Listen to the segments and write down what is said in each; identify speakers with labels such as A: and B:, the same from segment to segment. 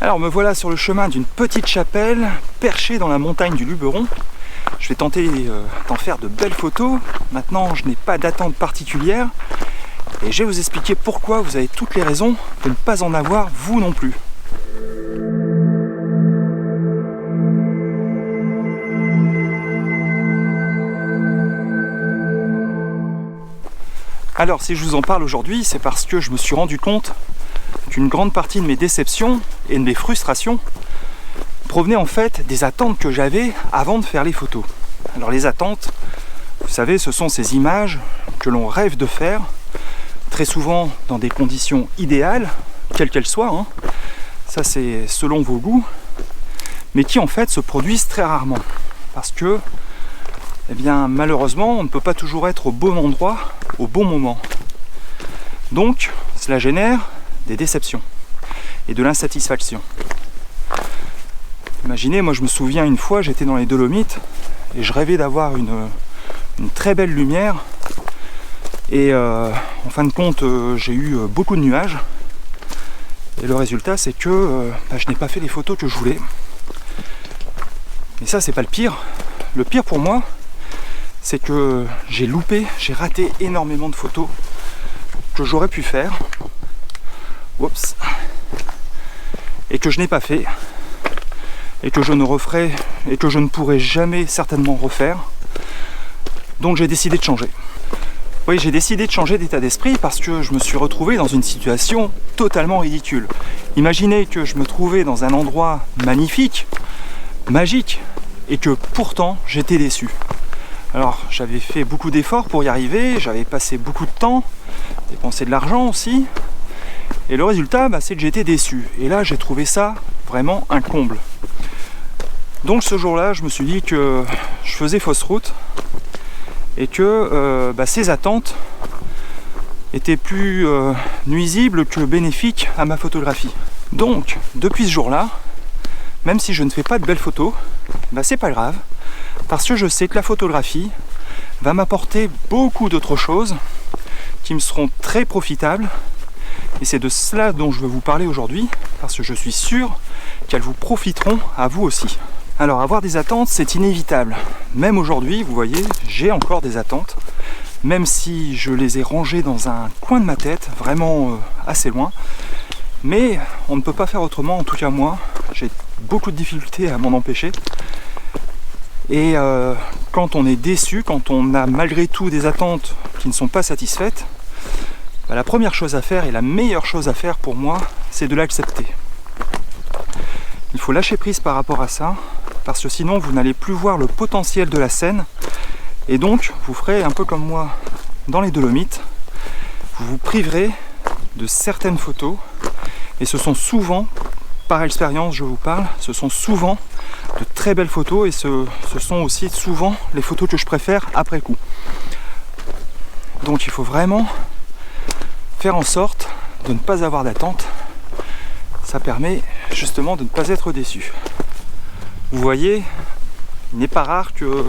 A: Alors me voilà sur le chemin d'une petite chapelle perchée dans la montagne du Luberon. Je vais tenter d'en faire de belles photos. Maintenant je n'ai pas d'attente particulière et je vais vous expliquer pourquoi vous avez toutes les raisons de ne pas en avoir vous non plus. Alors si je vous en parle aujourd'hui, c'est parce que je me suis rendu compte qu'une grande partie de mes déceptions et de mes frustrations provenaient en fait des attentes que j'avais avant de faire les photos. Alors les attentes, vous savez, ce sont ces images que l'on rêve de faire, très souvent dans des conditions idéales, quelles qu'elles soient, hein. Ça c'est selon vos goûts, mais qui en fait se produisent très rarement. Parce que, eh bien, malheureusement, on ne peut pas toujours être au bon endroit, au bon moment. Donc, cela génère des déceptions et de l'insatisfaction. Imaginez, moi je me souviens une fois, j'étais dans les Dolomites et je rêvais d'avoir une très belle lumière et en fin de compte j'ai eu beaucoup de nuages et le résultat c'est que je n'ai pas fait les photos que je voulais. Mais ça c'est pas le pire. Le pire pour moi c'est que j'ai raté énormément de photos que j'aurais pu faire. Oups. Et que je n'ai pas fait et que je ne referai et que je ne pourrai jamais certainement refaire. Donc j'ai décidé de changer. Oui, j'ai décidé de changer d'état d'esprit parce que je me suis retrouvé dans une situation totalement ridicule. Imaginez que je me trouvais dans un endroit magnifique, magique, et que pourtant j'étais déçu. Alors j'avais fait beaucoup d'efforts pour y arriver, j'avais passé beaucoup de temps, dépensé de l'argent aussi. Et le résultat, c'est que j'étais déçu. Et là, j'ai trouvé ça vraiment un comble. Donc ce jour-là, je me suis dit que je faisais fausse route et que ces attentes étaient plus nuisibles que bénéfiques à ma photographie. Donc, depuis ce jour-là, même si je ne fais pas de belles photos, c'est pas grave, parce que je sais que la photographie va m'apporter beaucoup d'autres choses qui me seront très profitables. Et c'est de cela dont je veux vous parler aujourd'hui, parce que je suis sûr qu'elles vous profiteront à vous aussi. Alors avoir des attentes, c'est inévitable. Même aujourd'hui, vous voyez, j'ai encore des attentes, même si je les ai rangées dans un coin de ma tête, vraiment assez loin. Mais on ne peut pas faire autrement, en tout cas moi, j'ai beaucoup de difficultés à m'en empêcher. Et quand on est déçu, quand on a malgré tout des attentes qui ne sont pas satisfaites, la première chose à faire et la meilleure chose à faire pour moi, c'est de l'accepter. Il faut lâcher prise par rapport à ça, parce que sinon vous n'allez plus voir le potentiel de la scène, et donc vous ferez un peu comme moi dans les Dolomites, vous vous priverez de certaines photos, et ce sont souvent, par expérience je vous parle, ce sont souvent de très belles photos, et ce sont aussi souvent les photos que je préfère après coup. Donc il faut vraiment faire en sorte de ne pas avoir d'attente. Ça permet justement de ne pas être déçu. Vous voyez, il n'est pas rare que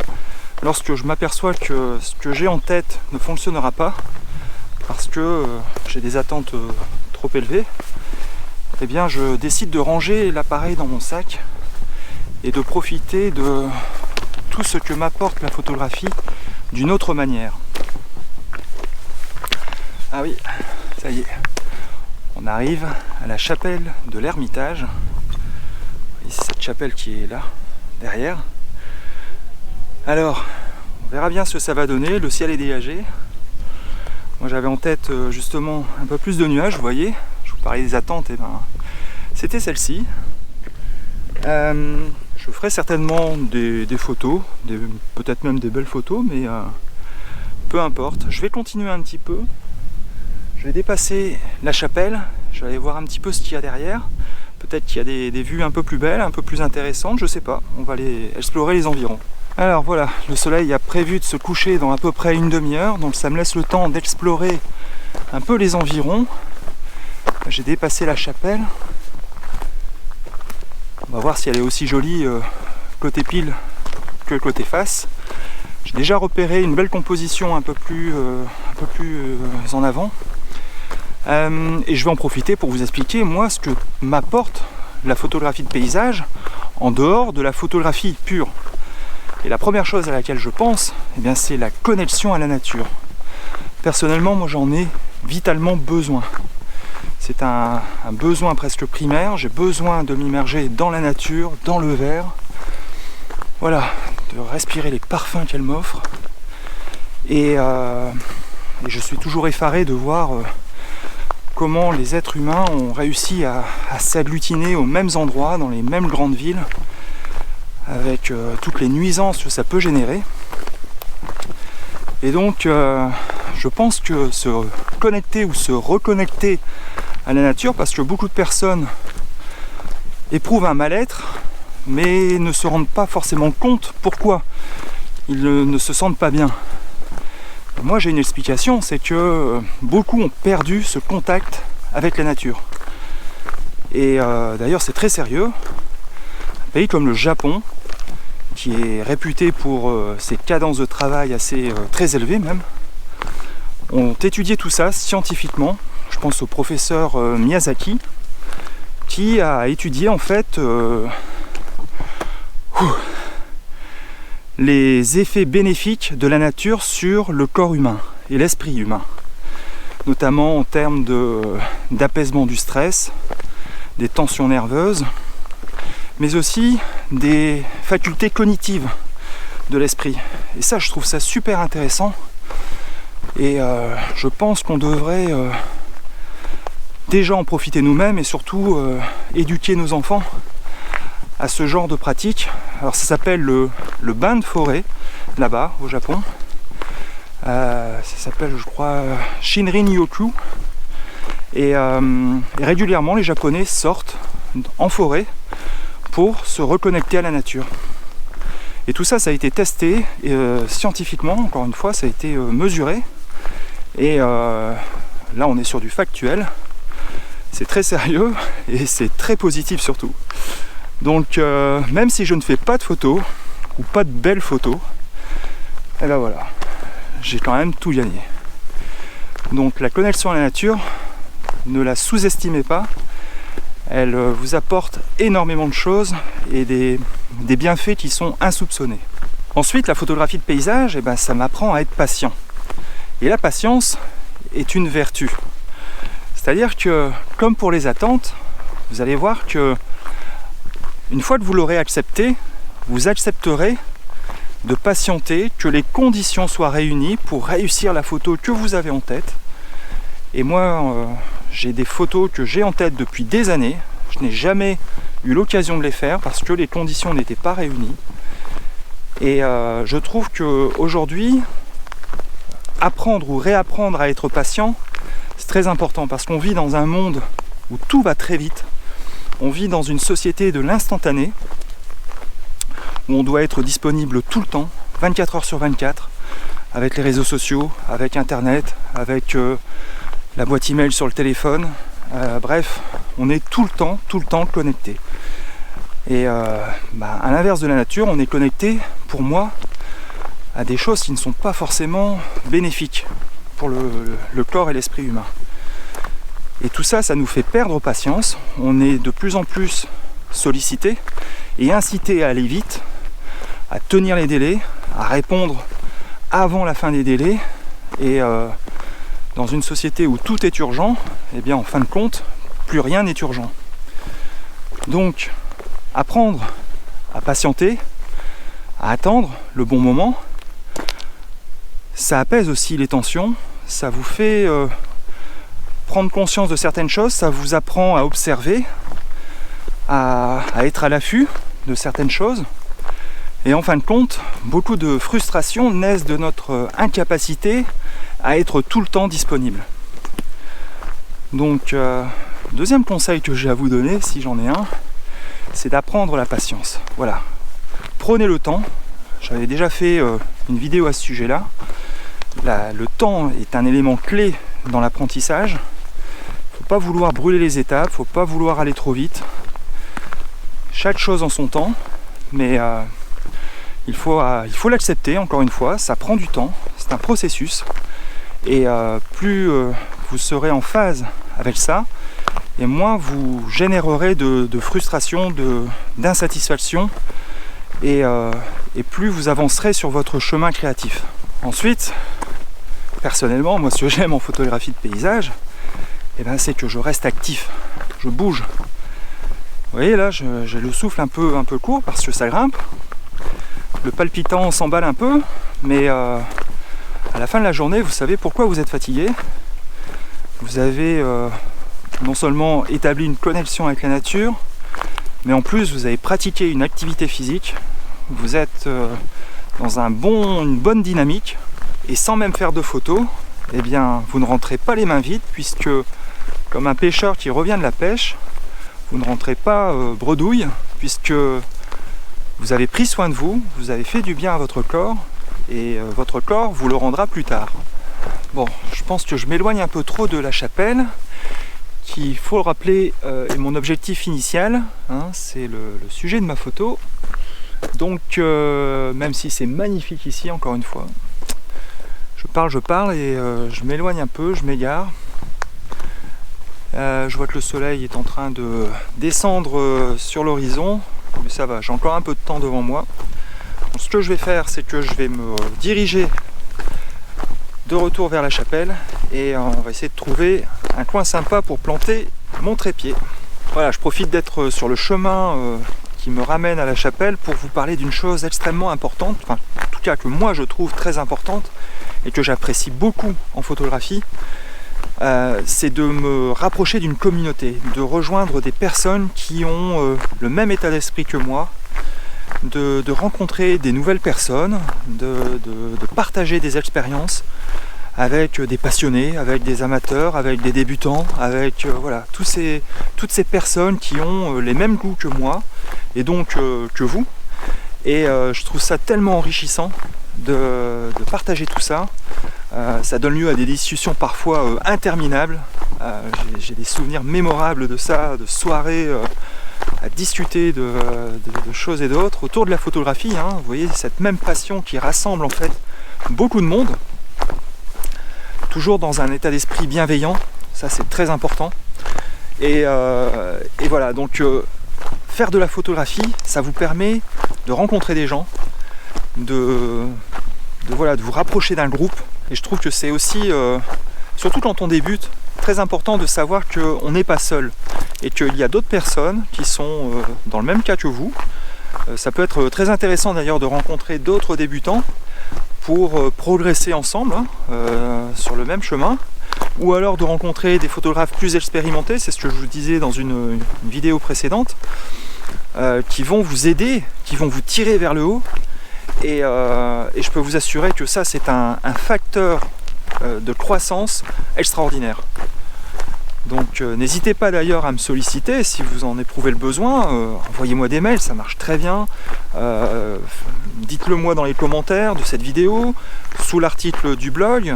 A: lorsque je m'aperçois que ce que j'ai en tête ne fonctionnera pas, parce que j'ai des attentes trop élevées, eh bien je décide de ranger l'appareil dans mon sac et de profiter de tout ce que m'apporte la photographie d'une autre manière. Ah oui, ça y est, on arrive à la chapelle de l'Ermitage. C'est cette chapelle qui est là, derrière. Alors, on verra bien ce que ça va donner, le ciel est dégagé. Moi j'avais en tête justement un peu plus de nuages, vous voyez. Je vous parlais des attentes, et c'était celle-ci. Je ferai certainement des photos, peut-être même des belles photos, mais peu importe. Je vais continuer un petit peu. Je vais dépasser la chapelle, je vais aller voir un petit peu ce qu'il y a derrière. Peut-être qu'il y a des vues un peu plus belles, un peu plus intéressantes, je sais pas. On va aller explorer les environs. Alors voilà, le soleil a prévu de se coucher dans à peu près une demi-heure, donc ça me laisse le temps d'explorer un peu les environs. J'ai dépassé la chapelle. On va voir si elle est aussi jolie côté pile que côté face. J'ai déjà repéré une belle composition un peu plus en avant. Et je vais en profiter pour vous expliquer moi ce que m'apporte la photographie de paysage en dehors de la photographie pure. Et la première chose à laquelle je pense, eh bien, c'est la connexion à la nature. Personnellement, moi j'en ai vitalement besoin. C'est un besoin presque primaire, j'ai besoin de m'immerger dans la nature, dans le vert. Voilà, de respirer les parfums qu'elle m'offre. Et je suis toujours effaré de voir comment les êtres humains ont réussi à s'agglutiner aux mêmes endroits, dans les mêmes grandes villes, avec toutes les nuisances que ça peut générer. Et donc, je pense que se connecter ou se reconnecter à la nature, parce que beaucoup de personnes éprouvent un mal-être, mais ne se rendent pas forcément compte pourquoi ils ne se sentent pas bien. Moi j'ai une explication, c'est que beaucoup ont perdu ce contact avec la nature. Et d'ailleurs c'est très sérieux. Un pays comme le Japon, qui est réputé pour ses cadences de travail assez très élevées même, ont étudié tout ça scientifiquement. Je pense au professeur Miyazaki, qui a étudié en fait les effets bénéfiques de la nature sur le corps humain et l'esprit humain, notamment en termes d'apaisement du stress, des tensions nerveuses, mais aussi des facultés cognitives de l'esprit. Et ça, je trouve ça super intéressant. Et je pense qu'on devrait déjà en profiter nous-mêmes et surtout éduquer nos enfants à ce genre de pratique. Alors ça s'appelle le bain de forêt, là-bas, au Japon. Ça s'appelle, je crois, Shinrin-yoku. Et régulièrement, les Japonais sortent en forêt pour se reconnecter à la nature. Et tout ça, ça a été testé scientifiquement, encore une fois, ça a été mesuré. Et là, on est sur du factuel. C'est très sérieux et c'est très positif surtout. Donc, même si je ne fais pas de photos, ou pas de belles photos, et ben voilà, j'ai quand même tout gagné. Donc la connexion à la nature, ne la sous-estimez pas, elle vous apporte énormément de choses et des bienfaits qui sont insoupçonnés. Ensuite, la photographie de paysage, eh ben, ça m'apprend à être patient. Et la patience est une vertu. C'est-à-dire que, comme pour les attentes, vous allez voir que une fois que vous l'aurez accepté, vous accepterez de patienter, que les conditions soient réunies pour réussir la photo que vous avez en tête. Et moi, j'ai des photos que j'ai en tête depuis des années. Je n'ai jamais eu l'occasion de les faire parce que les conditions n'étaient pas réunies. Et je trouve qu'aujourd'hui, apprendre ou réapprendre à être patient, c'est très important parce qu'on vit dans un monde où tout va très vite. On vit dans une société de l'instantané, où on doit être disponible tout le temps, 24 heures sur 24, avec les réseaux sociaux, avec Internet, avec la boîte email sur le téléphone. Bref, on est tout le temps connecté. Et à l'inverse de la nature, on est connecté, pour moi, à des choses qui ne sont pas forcément bénéfiques pour le corps et l'esprit humain. Et tout ça, ça nous fait perdre patience. On est de plus en plus sollicité et incité à aller vite, à tenir les délais, à répondre avant la fin des délais. Et dans une société où tout est urgent, eh bien en fin de compte, plus rien n'est urgent. Donc, apprendre à patienter, à attendre le bon moment, ça apaise aussi les tensions, ça vous fait prendre conscience de certaines choses, ça vous apprend à observer, à être à l'affût de certaines choses. Et en fin de compte, beaucoup de frustrations naissent de notre incapacité à être tout le temps disponible. Donc, deuxième conseil que j'ai à vous donner, si j'en ai un, c'est d'apprendre la patience. Voilà. Prenez le temps. J'avais déjà fait une vidéo à ce sujet-là. Le temps est un élément clé dans l'apprentissage. Faut pas vouloir brûler les étapes, faut pas vouloir aller trop vite. Chaque chose en son temps, mais il faut l'accepter, encore une fois, ça prend du temps, c'est un processus. Et plus vous serez en phase avec ça, et moins vous générerez de frustration, d'insatisfaction, et plus vous avancerez sur votre chemin créatif. Ensuite, personnellement, moi ce que j'aime en photographie de paysage, c'est que je reste actif, je bouge. Vous voyez là, j'ai le souffle un peu court parce que ça grimpe. Le palpitant s'emballe un peu, mais à la fin de la journée, vous savez pourquoi vous êtes fatigué. Vous avez non seulement établi une connexion avec la nature, mais en plus vous avez pratiqué une activité physique. Vous êtes dans une bonne dynamique, et sans même faire de photos, vous ne rentrez pas les mains vides, puisque comme un pêcheur qui revient de la pêche, vous ne rentrez pas bredouille, puisque vous avez pris soin de vous, vous avez fait du bien à votre corps, et votre corps vous le rendra plus tard. Bon, je pense que je m'éloigne un peu trop de la chapelle, qui, il faut le rappeler, est mon objectif initial, hein, c'est le sujet de ma photo. Donc, même si c'est magnifique ici, encore une fois, je parle et je m'éloigne un peu, je m'égare. Je vois que le soleil est en train de descendre sur l'horizon, mais ça va, j'ai encore un peu de temps devant moi. Donc, ce que je vais faire, c'est que je vais me diriger de retour vers la chapelle et on va essayer de trouver un coin sympa pour planter mon trépied. Voilà, je profite d'être sur le chemin qui me ramène à la chapelle pour vous parler d'une chose extrêmement importante, enfin en tout cas que moi je trouve très importante et que j'apprécie beaucoup en photographie. C'est de me rapprocher d'une communauté, de rejoindre des personnes qui ont le même état d'esprit que moi, de rencontrer des nouvelles personnes, de partager des expériences avec des passionnés, avec des amateurs, avec des débutants, avec voilà, toutes ces personnes qui ont les mêmes goûts que moi et donc que vous. Et je trouve ça tellement enrichissant de partager tout ça. Ça donne lieu à des discussions parfois interminables. J'ai des souvenirs mémorables de ça, de soirées à discuter de choses et d'autres autour de la photographie, hein. Vous voyez, cette même passion qui rassemble en fait beaucoup de monde, toujours dans un état d'esprit bienveillant, ça c'est très important. Et voilà, donc faire de la photographie, ça vous permet de rencontrer des gens, de vous rapprocher d'un groupe. Et je trouve que c'est aussi, surtout quand on débute, très important de savoir qu'on n'est pas seul et qu'il y a d'autres personnes qui sont dans le même cas que vous. Ça peut être très intéressant d'ailleurs de rencontrer d'autres débutants pour progresser ensemble sur le même chemin, ou alors de rencontrer des photographes plus expérimentés, c'est ce que je vous disais dans une vidéo précédente, qui vont vous aider, qui vont vous tirer vers le haut. Et je peux vous assurer que ça c'est un facteur de croissance extraordinaire. Donc n'hésitez pas d'ailleurs à me solliciter si vous en éprouvez le besoin, envoyez-moi des mails, ça marche très bien, dites-le moi dans les commentaires de cette vidéo, sous l'article du blog,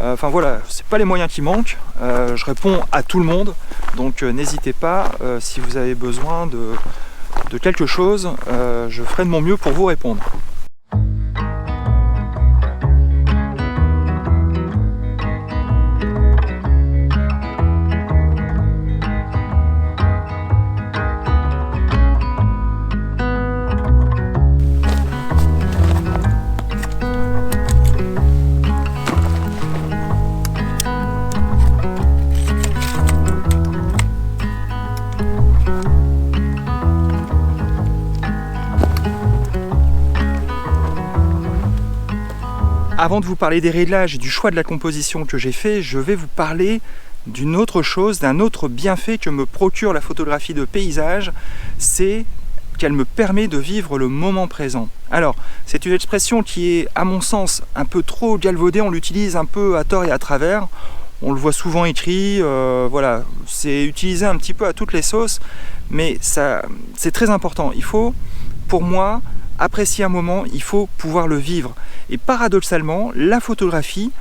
A: enfin voilà, c'est pas les moyens qui manquent, je réponds à tout le monde, donc n'hésitez pas, si vous avez besoin de quelque chose, je ferai de mon mieux pour vous répondre. Avant de vous parler des réglages et du choix de la composition que j'ai fait, je vais vous parler d'une autre chose, d'un autre bienfait que me procure la photographie de paysage, c'est qu'elle me permet de vivre le moment présent. Alors, c'est une expression qui est, à mon sens, un peu trop galvaudée, on l'utilise un peu à tort et à travers, on le voit souvent écrit, voilà, c'est utilisé un petit peu à toutes les sauces, mais c'est très important. Il faut, pour moi, apprécier un moment, il faut pouvoir le vivre. Et paradoxalement, la photographie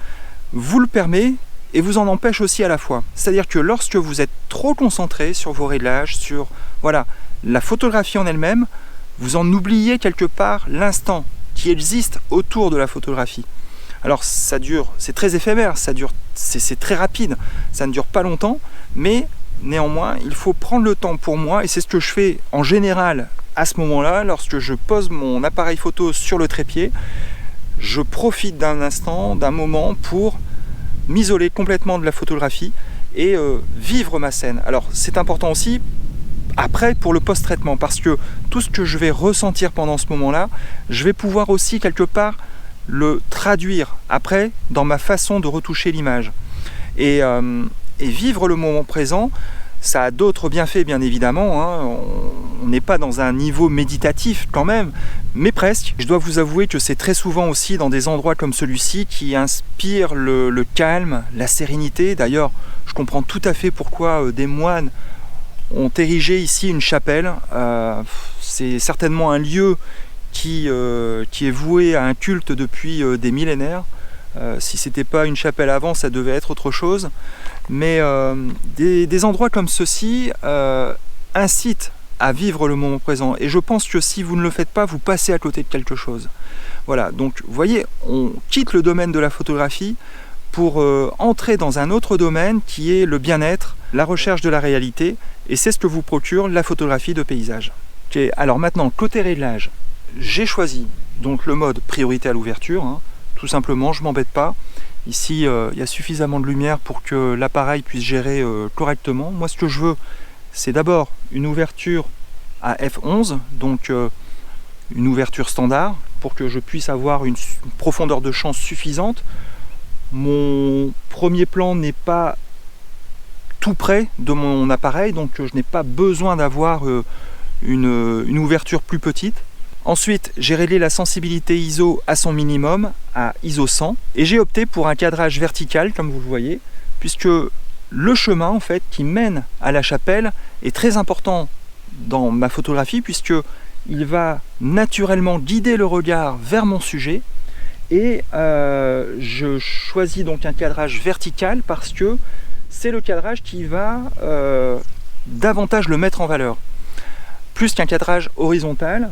A: vous le permet et vous en empêche aussi à la fois. C'est-à-dire que lorsque vous êtes trop concentré sur vos réglages, sur voilà, la photographie en elle-même, vous en oubliez quelque part l'instant qui existe autour de la photographie. Alors ça dure, c'est très éphémère, ça dure, c'est très rapide, ça ne dure pas longtemps, mais néanmoins, il faut prendre le temps pour moi, et c'est ce que je fais en général à ce moment-là, lorsque je pose mon appareil photo sur le trépied, je profite d'un instant, d'un moment pour m'isoler complètement de la photographie et vivre ma scène. Alors c'est important aussi après pour le post-traitement, parce que tout ce que je vais ressentir pendant ce moment-là, je vais pouvoir aussi quelque part le traduire après dans ma façon de retoucher l'image. Et vivre le moment présent, ça a d'autres bienfaits bien évidemment, hein. On n'est pas dans un niveau méditatif quand même, mais presque. Je dois vous avouer que c'est très souvent aussi dans des endroits comme celui-ci qui inspirent le calme, la sérénité. D'ailleurs, je comprends tout à fait pourquoi des moines ont érigé ici une chapelle. C'est certainement un lieu qui est voué à un culte depuis des millénaires. Si c'était pas une chapelle avant, ça devait être autre chose. Mais des endroits comme ceux-ci incitent à vivre le moment présent. Et je pense que si vous ne le faites pas, vous passez à côté de quelque chose. Voilà, donc vous voyez, on quitte le domaine de la photographie pour entrer dans un autre domaine qui est le bien-être, la recherche de la réalité. Et c'est ce que vous procure la photographie de paysage. Okay, alors maintenant, côté réglage, j'ai choisi donc le mode priorité à l'ouverture. Hein. Tout simplement, je ne m'embête pas. Ici, il y a suffisamment de lumière pour que l'appareil puisse gérer correctement. Moi, ce que je veux, c'est d'abord une ouverture à f11, donc une ouverture standard, pour que je puisse avoir une profondeur de champ suffisante. Mon premier plan n'est pas tout près de mon appareil, donc je n'ai pas besoin d'avoir une ouverture plus petite. Ensuite, j'ai réglé la sensibilité ISO à son minimum, à ISO 100, et j'ai opté pour un cadrage vertical, comme vous le voyez, puisque le chemin en fait qui mène à la chapelle est très important dans ma photographie, puisque il va naturellement guider le regard vers mon sujet, et je choisis donc un cadrage vertical parce que c'est le cadrage qui va davantage le mettre en valeur, plus qu'un cadrage horizontal.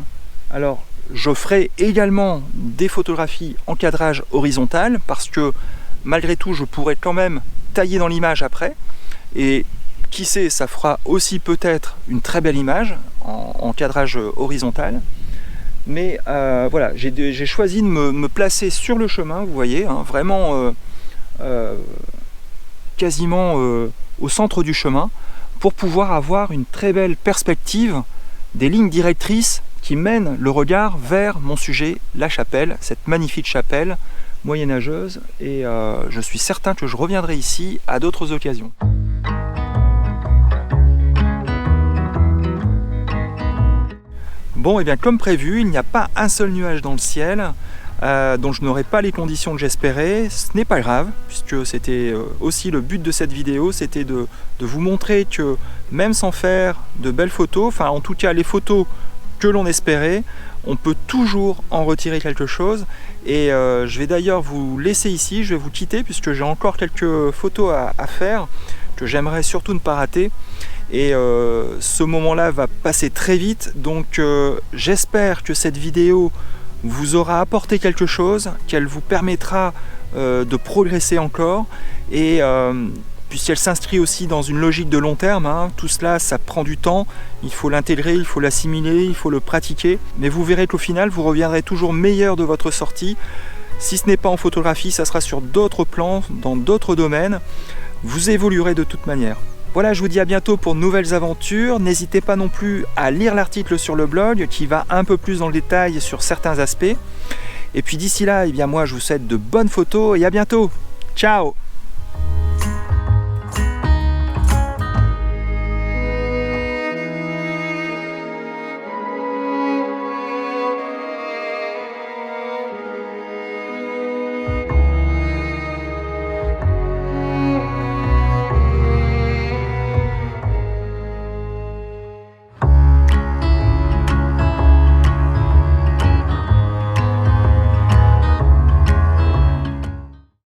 A: Alors, je ferai également des photographies en cadrage horizontal parce que malgré tout, je pourrais quand même tailler dans l'image après. Et qui sait, ça fera aussi peut-être une très belle image en cadrage horizontal. Mais voilà, j'ai choisi de me placer sur le chemin, vous voyez, hein, vraiment quasiment au centre du chemin pour pouvoir avoir une très belle perspective des lignes directrices qui mène le regard vers mon sujet, la chapelle, cette magnifique chapelle moyenâgeuse, et je suis certain que je reviendrai ici à d'autres occasions. Bon, et bien comme prévu, il n'y a pas un seul nuage dans le ciel, donc je n'aurai pas les conditions que j'espérais. Ce n'est pas grave, puisque c'était aussi le but de cette vidéo, c'était de vous montrer que même sans faire de belles photos, enfin en tout cas les photos que l'on espérait, on peut toujours en retirer quelque chose. Et je vais d'ailleurs vous laisser ici, je vais vous quitter puisque j'ai encore quelques photos à faire que j'aimerais surtout ne pas rater. Et ce moment-là va passer très vite, donc j'espère que cette vidéo vous aura apporté quelque chose, qu'elle vous permettra de progresser encore, et puisqu'elle s'inscrit aussi dans une logique de long terme, hein. Tout cela, ça prend du temps, il faut l'intégrer, il faut l'assimiler, il faut le pratiquer, mais vous verrez qu'au final, vous reviendrez toujours meilleur de votre sortie. Si ce n'est pas en photographie, ça sera sur d'autres plans, dans d'autres domaines, vous évoluerez de toute manière. Voilà, je vous dis à bientôt pour de nouvelles aventures. N'hésitez pas non plus à lire l'article sur le blog qui va un peu plus dans le détail sur certains aspects. Et puis d'ici là, eh bien moi je vous souhaite de bonnes photos et à bientôt. Ciao!